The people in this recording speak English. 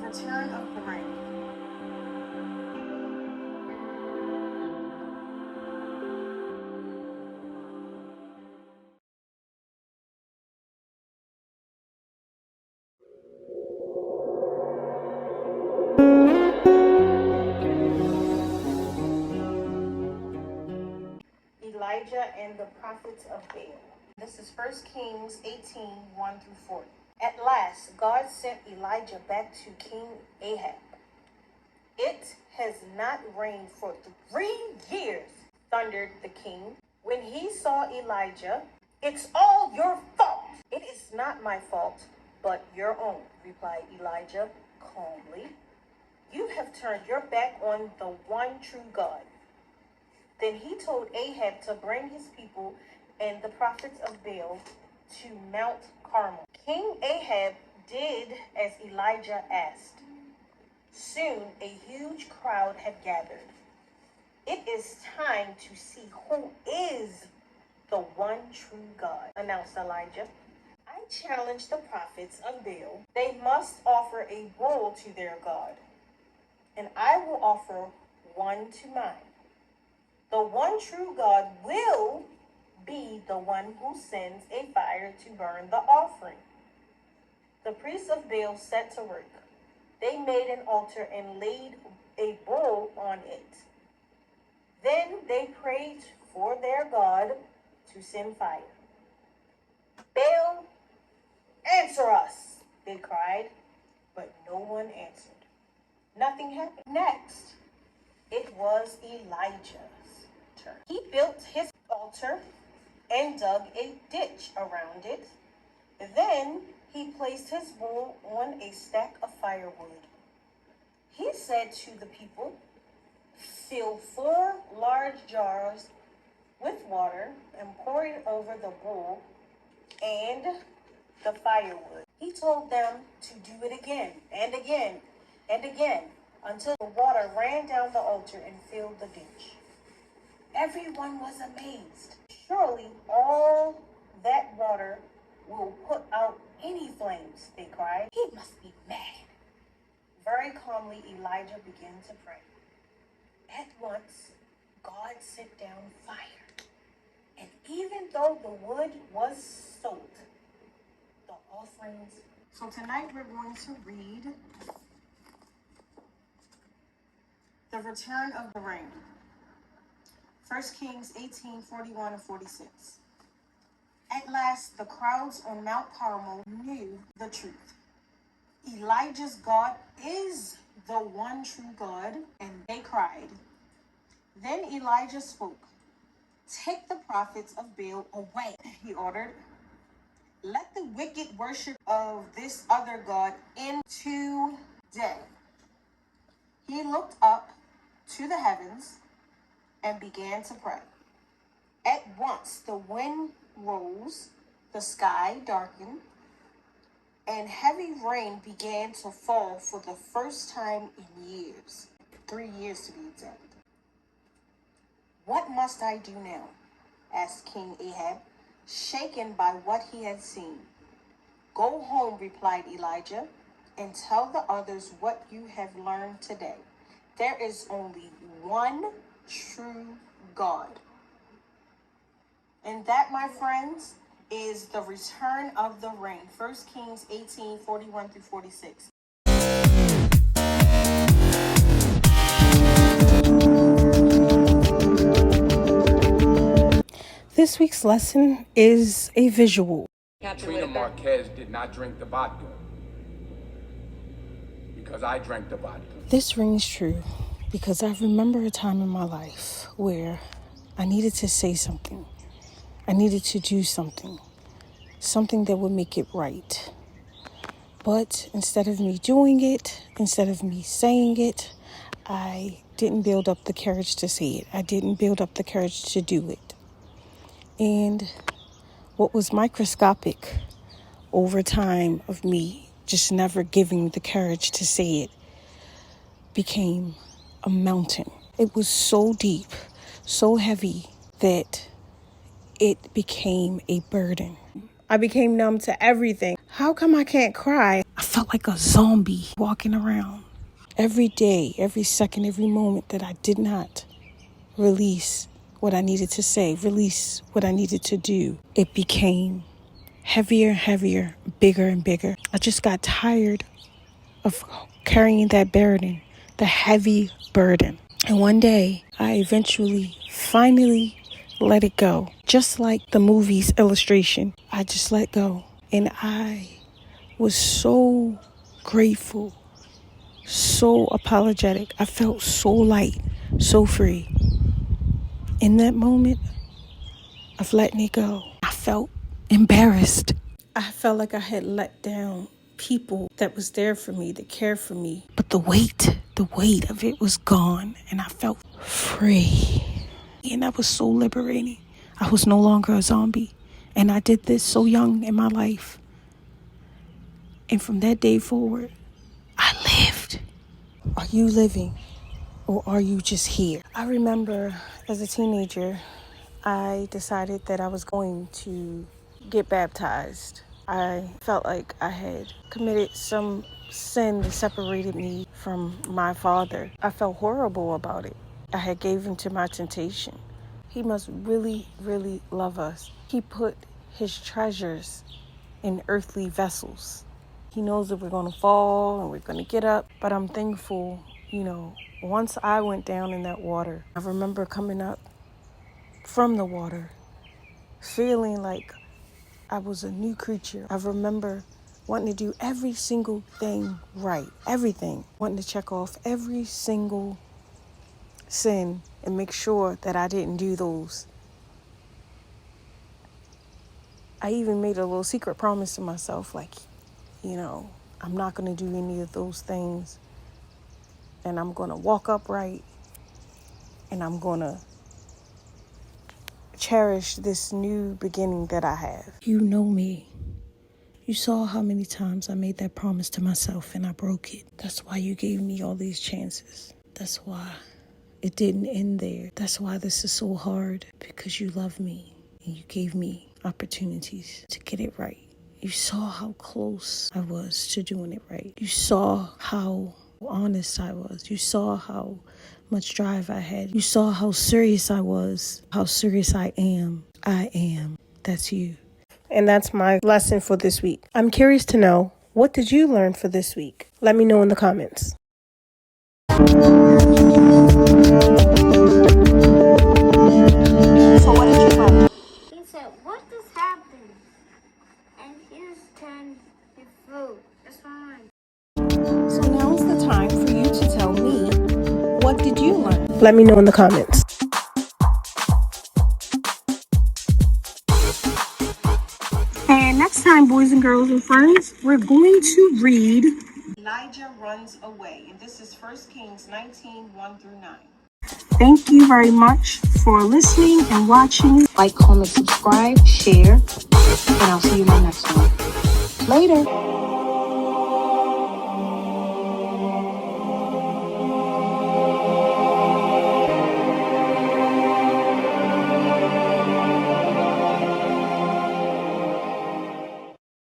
return of the rain. Elijah and the prophets of Baal. This is 1 Kings 18, 1 through 40. At last, God sent Elijah back to King Ahab. It has not rained for 3 years, thundered the king. When he saw Elijah, it's all your fault. It is not my fault, but your own, replied Elijah calmly. You have turned your back on the one true God. Then he told Ahab to bring his people and the prophets of Baal to Mount Carmel. King Ahab did as Elijah asked. Soon a huge crowd had gathered. It is time to see who is the one true God, announced Elijah. I challenge the prophets of Baal. They must offer a bull to their God, and I will offer one to mine. The one true God will be the one who sends a fire to burn the offering. The priests of Baal set to work. They made an altar and laid a bull on it. Then they prayed for their God to send fire. Baal, answer us, they cried, but no one answered. Nothing happened. Next, it was Elijah's turn. He built his altar and dug a ditch around it. Then he placed his bull on a stack of firewood. He said to the people, fill 4 large jars with water and pour it over the bull and the firewood. He told them to do it again and again and again until the water ran down the altar and filled the ditch. Everyone was amazed. Surely all that water will put out any flames, they cried. He must be mad. Very calmly, Elijah began to pray. At once, God sent down fire. And even though the wood was soaked, the offerings. So tonight we're going to read the return of the rain. 1 Kings 18, 41 and 46. At last, the crowds on Mount Carmel knew the truth. Elijah's God is the one true God, and they cried. Then Elijah spoke. Take the prophets of Baal away, he ordered. Let the wicked worship of this other God end today. He looked up to the heavens and began to pray. At once the wind rose, the sky darkened, and heavy rain began to fall for the first time in years. 3 years to be exact. What must I do now? Asked King Ahab, shaken by what he had seen. Go home, replied Elijah, and tell the others what you have learned today. There is only one true God. And that, my friends, is the return of the rain. 1 Kings 18, 41 through 46. This week's lesson is a visual. Trina Marquez did not drink the vodka because I drank the vodka. This rings true because I remember a time in my life where I needed to say something. I needed to do something that would make it right. But instead of me doing it, instead of me saying it, I didn't build up the courage to say it. I didn't build up the courage to do it. And what was microscopic over time of me just never giving the courage to say it became a mountain. It was so deep, so heavy that it became a burden. I became numb to everything. How come I can't cry? I felt like a zombie walking around. Every day, every second, every moment that I did not release what I needed to say, release what I needed to do, it became heavier and heavier, bigger and bigger. I just got tired of carrying that burden, the heavy burden. And one day, I eventually, finally let it go. Just like the movie's illustration, I just let go. And I was so grateful, so apologetic. I felt so light, so free. In that moment of letting it go, I felt embarrassed. I felt like I had let down people that was there for me, that cared for me. But the weight of it was gone, and I felt free. And that was so liberating. I was no longer a zombie. And I did this so young in my life. And from that day forward, I lived. Are you living? Or are you just here? I remember as a teenager, I decided that I was going to get baptized. I felt like I had committed some sin that separated me from my father. I felt horrible about it. I had gave in to my temptation. He must really, really love us. He put his treasures in earthly vessels. He knows that we're going to fall and we're going to get up. But I'm thankful, once I went down in that water, I remember coming up from the water, feeling like I was a new creature. I remember wanting to do every single thing right, everything. Wanting to check off every single sin and make sure that I didn't do those. I even made a little secret promise to myself, like, I'm not going to do any of those things. And I'm going to walk upright. And I'm going to cherish this new beginning that I have. You know me. You saw how many times I made that promise to myself and I broke it. That's why you gave me all these chances. That's why it didn't end there. That's why this is so hard, because you love me and you gave me opportunities to get it right. You saw how close I was to doing it right. You saw how honest I was. You saw how much drive I had. You saw how serious I was, how serious I am. I am. That's you. And that's my lesson for this week. I'm curious to know, what did you learn for this week? Let me know in the comments. So what did you learn? He said, what is happening? And here's 10 food. That's fine. So now's the time for you to tell me, what did you learn? Let me know in the comments. And next time, boys and girls and friends, we're going to read Elijah Runs Away. And this is 1 Kings 19, 1 through 9. Thank you very much for listening and watching. Like, comment, subscribe, share, and I'll see you in my next one. Later.